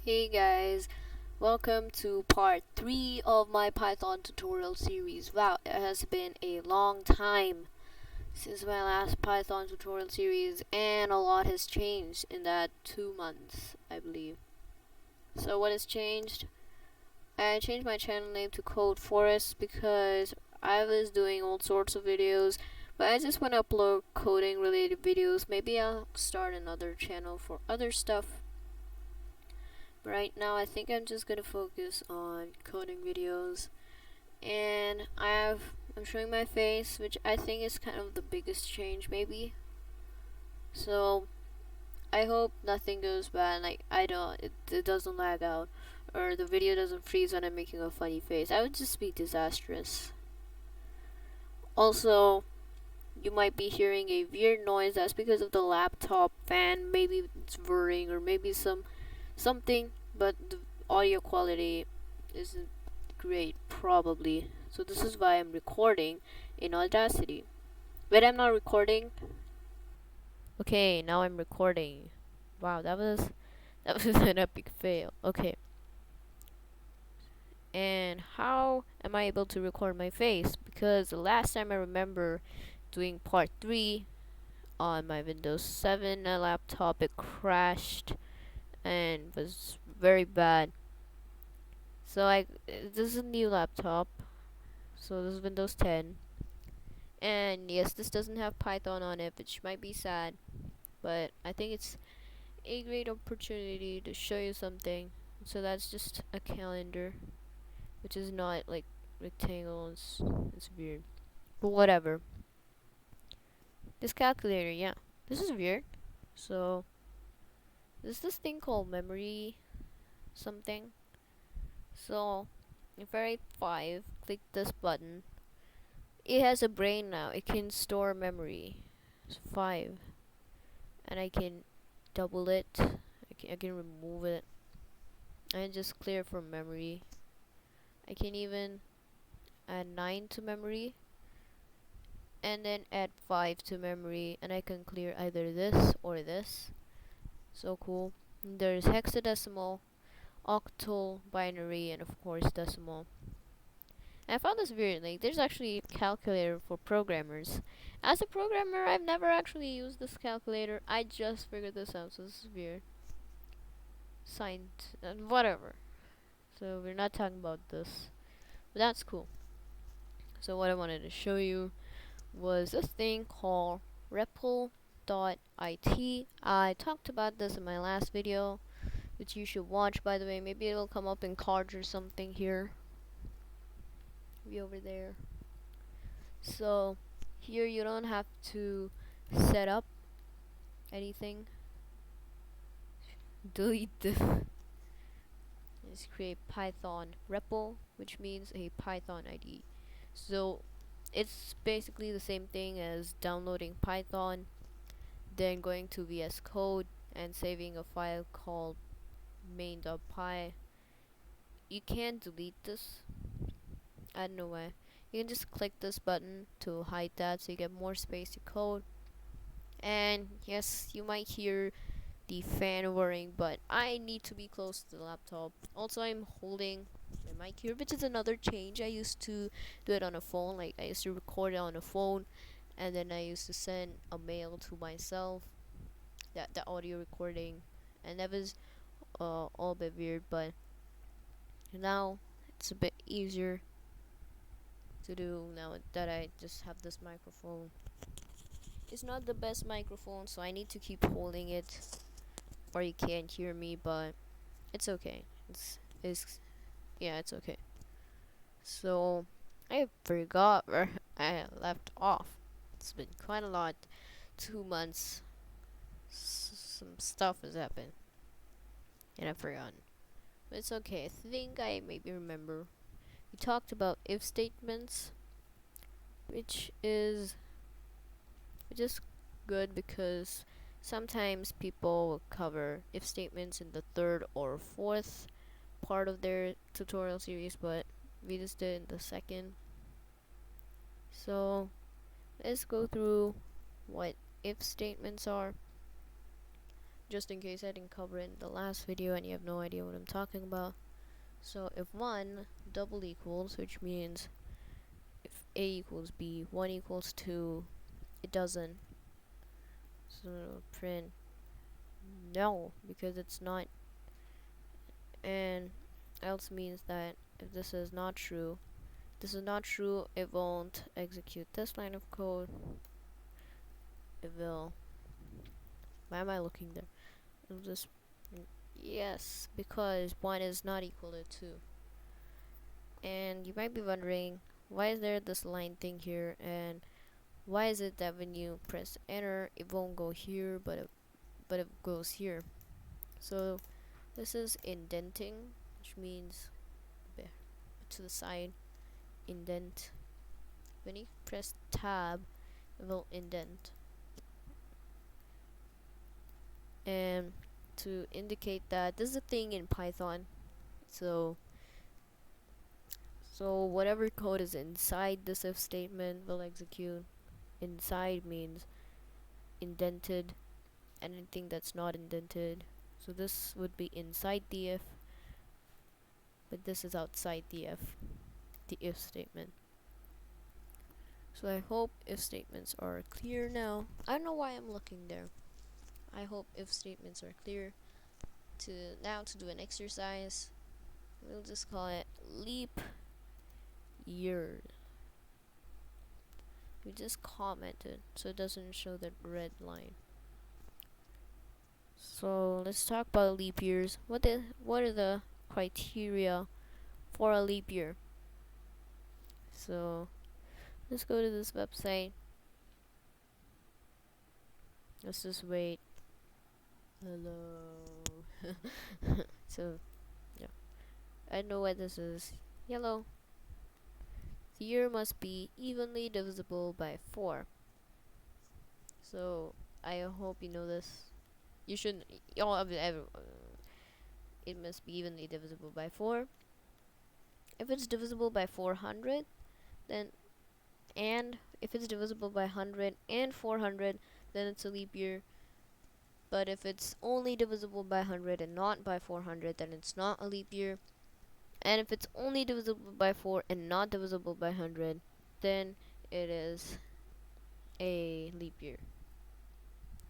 Hey guys, welcome to part 3 of my Python tutorial series. Wow, it has been a long time since my last Python tutorial series, and a lot has changed in that 2 months, I believe. So what has changed? I changed my channel name to Code Forest because I was doing all sorts of videos, but I just want to upload coding related videos. Maybe I'll start another channel for other stuff. Right now I think I'm just gonna focus on coding videos, and I'm showing my face, which I think is kind of the biggest change maybe. So I hope nothing goes bad, like it doesn't lag out or the video doesn't freeze when I'm making a funny face. I would just be disastrous. Also, you might be hearing a weird noise. That's because of the laptop fan. Maybe it's whirring or maybe something, but the audio quality isn't great, probably. So this is why I'm recording in Audacity. But I'm not recording. Okay, now I'm recording. Wow, that was an epic fail. Okay. And how am I able to record my face? Because the last time I remember doing part 3 on my Windows 7 laptop, it crashed and was very bad. So this is a new laptop. So this is Windows 10. And yes, this doesn't have Python on it, which might be sad, but I think it's a great opportunity to show you something. So that's just a calendar, which is not like rectangle. It's weird, but whatever. This calculator, yeah, this is weird. So there's this thing called memory something. So if I write 5, click this button. It has a brain now. It can store memory. It's 5, and I can double it. I can remove it and just clear from memory. I can even add 9 to memory and then add 5 to memory, and I can clear either this or this. So cool. There's hexadecimal, octal, binary, and of course decimal. And I found this weird. Like, there's actually a calculator for programmers. As a programmer, I've never actually used this calculator. I just figured this out, so this is weird. Signed and whatever. So we're not talking about this, but that's cool. So what I wanted to show you was this thing called REPL.it. I talked about this in my last video, which you should watch, by the way. Maybe it will come up in cards or something here. Be over there. So here you don't have to set up anything. Delete this. Just create Python REPL, which means a Python ID. So it's basically the same thing as downloading Python, then going to VS Code and saving a file called main.py. You can't delete this. I don't know why. You can just click this button to hide that so you get more space to code. And yes, you might hear the fan whirring, but I need to be close to the laptop. Also, I'm holding my mic here, which is another change. I used to do it on a phone. Like, I used to record it on a phone, and then I used to send a mail to myself, that the audio recording, and that was all a bit weird, but now it's a bit easier to do now that I just have this microphone. It's not the best microphone, so I need to keep holding it, or you can't hear me, but it's okay. It's yeah, it's okay. So I forgot where I left off. It's been quite a lot. 2 months. Some stuff has happened, and I've forgotten. But it's okay. I think I maybe remember. We talked about if statements, which is just good because sometimes people will cover if statements in the third or fourth part of their tutorial series, but we just did in the second. So let's go through what if statements are. just in case I didn't cover it in the last video and you have no idea what I'm talking about. So if 1 double equals, which means if A equals B, 1 equals 2, it doesn't. So print no, because it's not. And else means that if this is not true, it won't execute this line of code. It will. Why am I looking there? It'll just. Yes, because 1 is not equal to 2. And you might be wondering, why is there this line thing here, and why is it that when you press enter it won't go here but it goes here? So this is indenting, which means to the side, indent. When you press tab it will indent, and to indicate that this is a thing in Python. So whatever code is inside this if statement will execute. Inside means indented, anything that's not indented. So this would be inside the if, but this is outside the if statement. So I hope if statements are clear now. I don't know why I'm looking there. I hope if statements are clear. To do an exercise, we'll just call it leap year. We just comment it so it doesn't show that red line. So let's talk about leap years. What are the criteria for a leap year? So let's go to this website. Let's just wait. Hello. So yeah, I know what this is. Yellow. The year must be evenly divisible by 4. So I hope you know this. You shouldn't. It must be evenly divisible by 4. If it's divisible by 400, then and if it's divisible by 100 and 400, then it's a leap year. But if it's only divisible by 100 and not by 400, then it's not a leap year. And if it's only divisible by 4 and not divisible by 100, then it is a leap year.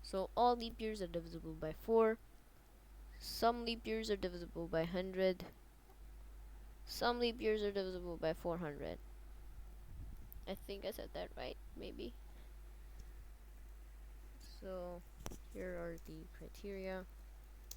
So all leap years are divisible by 4. Some leap years are divisible by 100. Some leap years are divisible by 400. I think I said that right, maybe. So here are the criteria.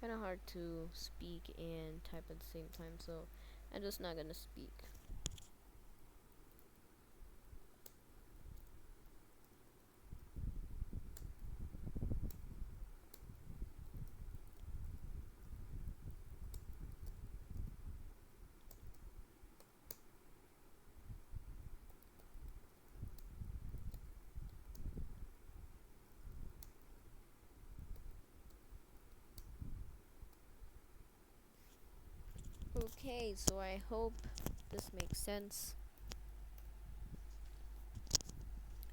Kind of hard to speak and type at the same time, so I'm just not gonna speak. Okay, so I hope this makes sense.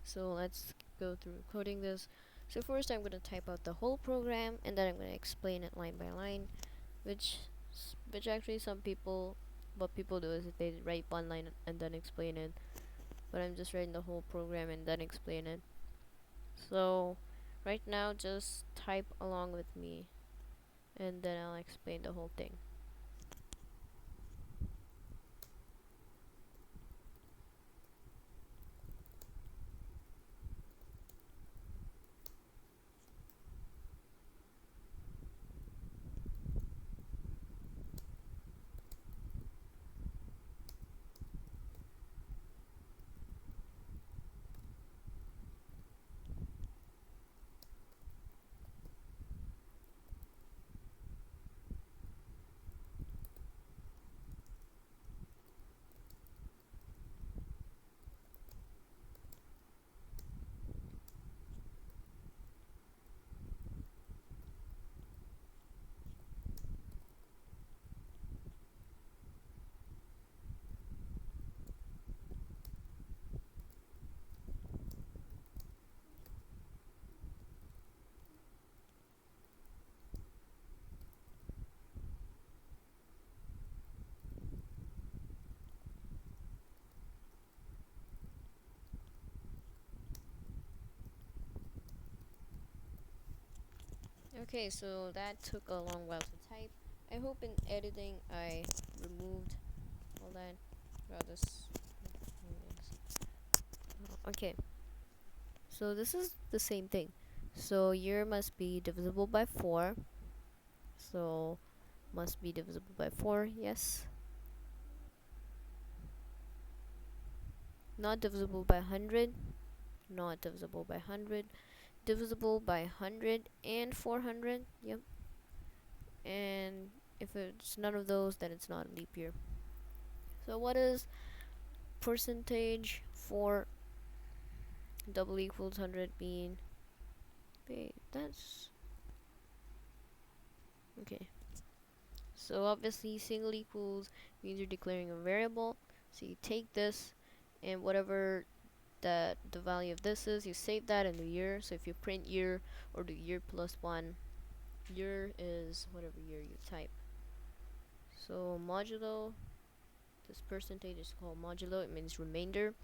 So let's go through coding this. So first I'm going to type out the whole program, and then I'm going to explain it line by line, which actually what people do is that they write one line and then explain it, but I'm just writing the whole program and then explain it. So right now just type along with me, and then I'll explain the whole thing. Okay, so that took a long while to type. I hope in editing I removed all that. Wow, this. Okay, so this is the same thing. So year must be divisible by 4. So must be divisible by 4, yes. Not divisible by 100. Not divisible by 100. Divisible by 100 and 400. Yep. And if it's none of those, then it's not a leap year. So what is percentage for double equals 100 mean? Wait, that's okay. So obviously single equals means you're declaring a variable. So you take this and whatever that the value of this is, you save that in the year. So if you print year or do year plus 1, year is whatever year you type. So modulo, this percentage is called modulo, it means remainder.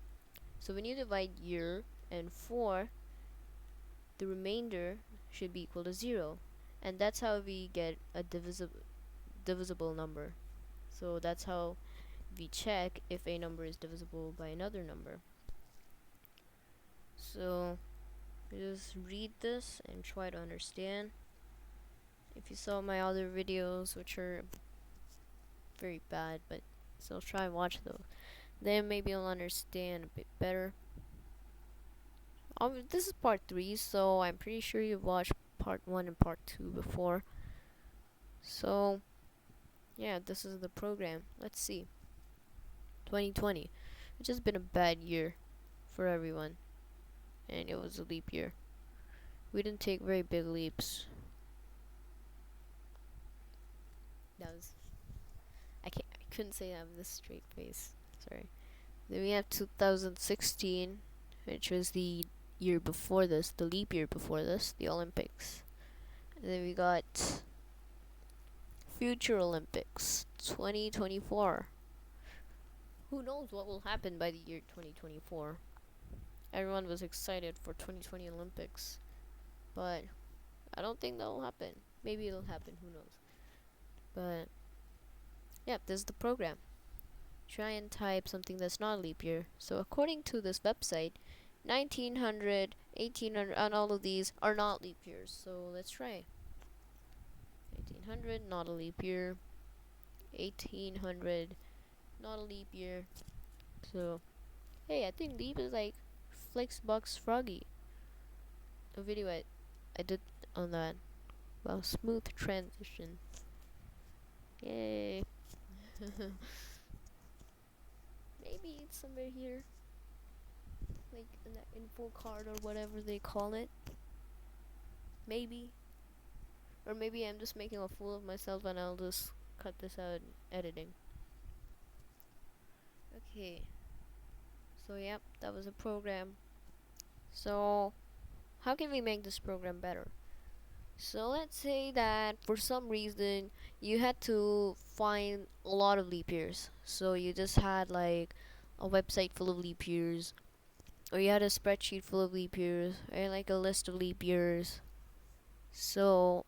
So when you divide year and 4, the remainder should be equal to 0. And that's how we get a divisible number. So that's how we check if a number is divisible by another number. So just read this and try to understand. If you saw my other videos, which are very bad, but still try and watch those, then maybe you'll understand a bit better. This is part 3, so I'm pretty sure you've watched part 1 and part 2 before. So yeah, this is the program. Let's see. 2020. It's just been a bad year for everyone, and it was a leap year. We didn't take very big leaps. That was I couldn't say that with a straight face. Sorry. Then we have 2016, which was the year before this, the leap year before this, the Olympics. And then we got Future Olympics 2024. Who knows what will happen by the year 2024? Everyone was excited for 2020 Olympics, but I don't think that will happen. Maybe it'll happen, who knows. But yeah, this is the program. Try and type something that's not leap year. So according to this website, 1900, 1800, and all of these are not leap years. So let's try. 1900, not a leap year. 1800, not a leap year. So, hey, I think leap is like Flexbox Froggy. A video I did on that. Wow, smooth transition. Yay. Maybe it's somewhere here. Like in that info card or whatever they call it. Maybe. Or maybe I'm just making a fool of myself and I'll just cut this out in editing. Okay. So yep, that was a program. So how can we make this program better? So let's say that for some reason you had to find a lot of leap years. So you just had like a website full of leap years, or you had a spreadsheet full of leap years, or like a list of leap years. So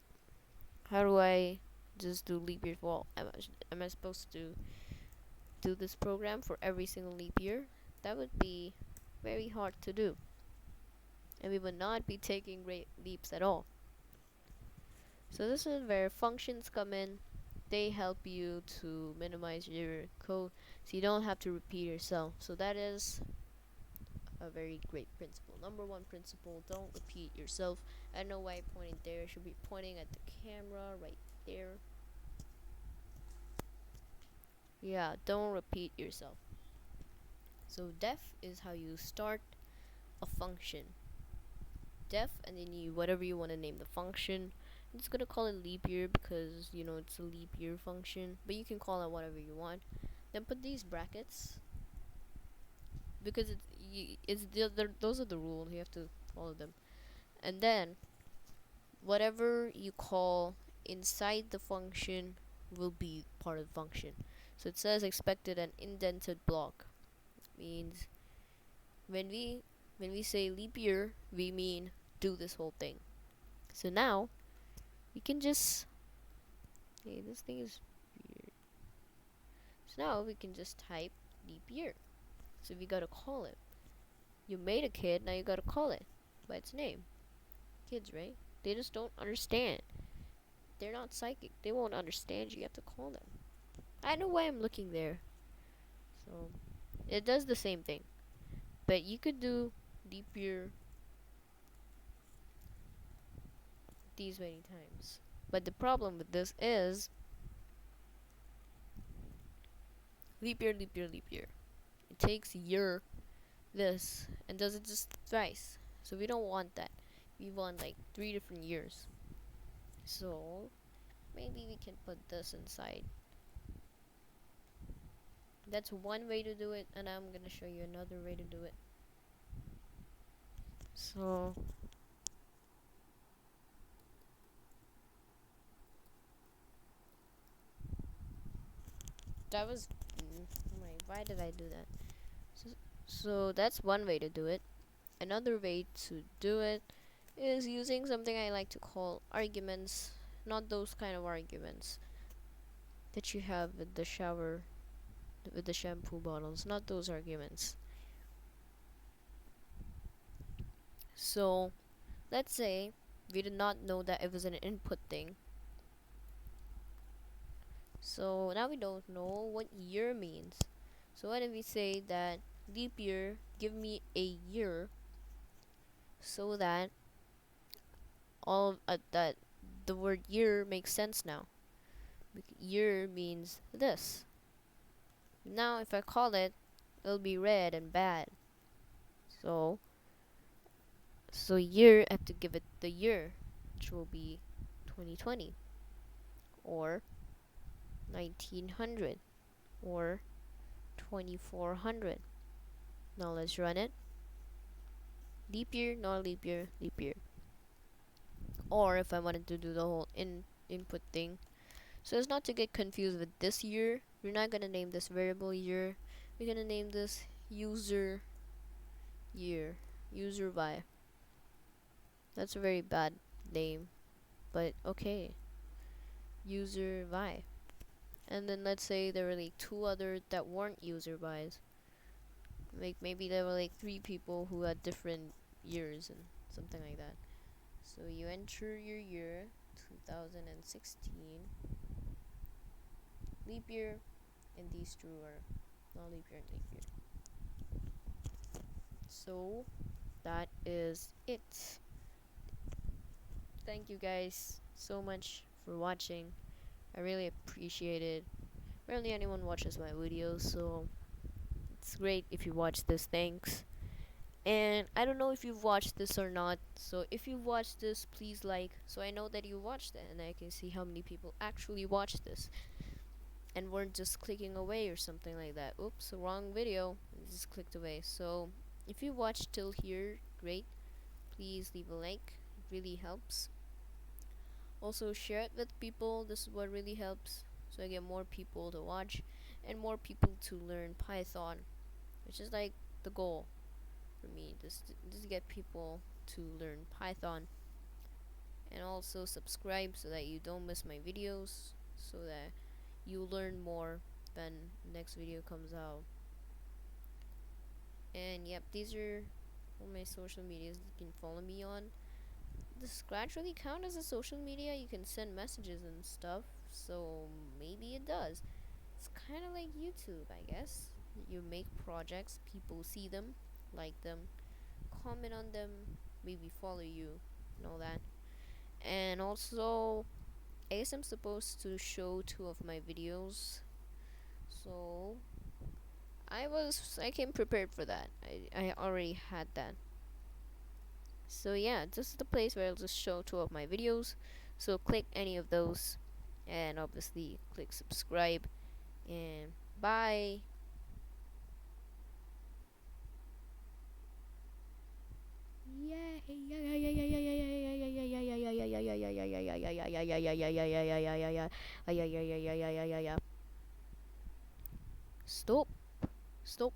how do I just do leap years? Well, am I supposed to do this program for every single leap year? That would be very hard to do, and we would not be taking great leaps at all. So this is where functions come in. They help you to minimize your code so you don't have to repeat yourself. So that is a very great principle. Number 1 principle, don't repeat yourself. I don't know why I pointed there. I should be pointing at the camera right there. Yeah, don't repeat yourself. So def is how you start a function. Def, and then you whatever you want to name the function. I'm just gonna call it leap year because you know it's a leap year function, but you can call it whatever you want. Then put these brackets because those are the rules. You have to follow them. And then whatever you call inside the function will be part of the function. So it says expected an indented block. Means when we say leap year, we mean do this whole thing. So now we can just, hey, this thing is weird. So now we can just type leap year. So we gotta call it. You made a kid, now you gotta call it by its name. Kids, right? They just don't understand. They're not psychic. They won't understand you. You have to call them. I know why I'm looking there. So it does the same thing. But you could do leap year these many times. But the problem with this is leap year, leap year, leap year. It takes year this and does it just thrice. So we don't want that. We want like 3 different years. So maybe we can put this inside. That's one way to do it, and I'm gonna show you another way to do it. So that was why did I do that? So that's one way to do it. Another way to do it is using something I like to call arguments, not those kind of arguments that you have with the shower with the shampoo bottles, not those arguments. So let's say we did not know that it was an input thing. So now we don't know what year means. So what if we say that leap year, give me a year, so that that the word year makes sense now. Year means this. Now if I call it, it'll be red and bad. So year, I have to give it the year, which will be 2020 or 1900 or 2400. Now let's run it. Leap year, not leap year, leap year. Or if I wanted to do the whole input thing, so as not to get confused with this year, we're not gonna name this variable year. We're gonna name this user year, user by. That's a very bad name, but okay. User by. And then let's say there were like 2 other that weren't user bys. Like maybe there were like 3 people who had different years and something like that. So you enter your year 2016 leap year, and these 2 are not leap year and leap year. So that is it. Thank you guys so much for watching. I really appreciate it. Rarely anyone watches my videos, so it's great if you watch this. Thanks. And I don't know if you've watched this or not, so if you've watched this, please like, so I know that you watched it and I can see how many people actually watched this and weren't just clicking away or something like that. Oops, wrong video, just clicked away. So if you watched till here, great. Please leave a like, it really helps. Also share it with people, this is what really helps, so I get more people to watch and more people to learn Python, which is like the goal for me, just to get people to learn Python. And also subscribe so that you don't miss my videos, so that you learn more when next video comes out. And yep, these are all my social medias you can follow me on. Does Scratch really count as a social media? You can send messages and stuff, so maybe it does. It's kind of like YouTube, I guess. You make projects, people see them, like them, comment on them, maybe follow you, and all that. And also, I guess I'm supposed to show 2 of my videos, so I came prepared for that. I already had that. So yeah, this is the place where I'll just show 2 of my videos. So click any of those, and obviously click subscribe, and bye. Stop. Stop.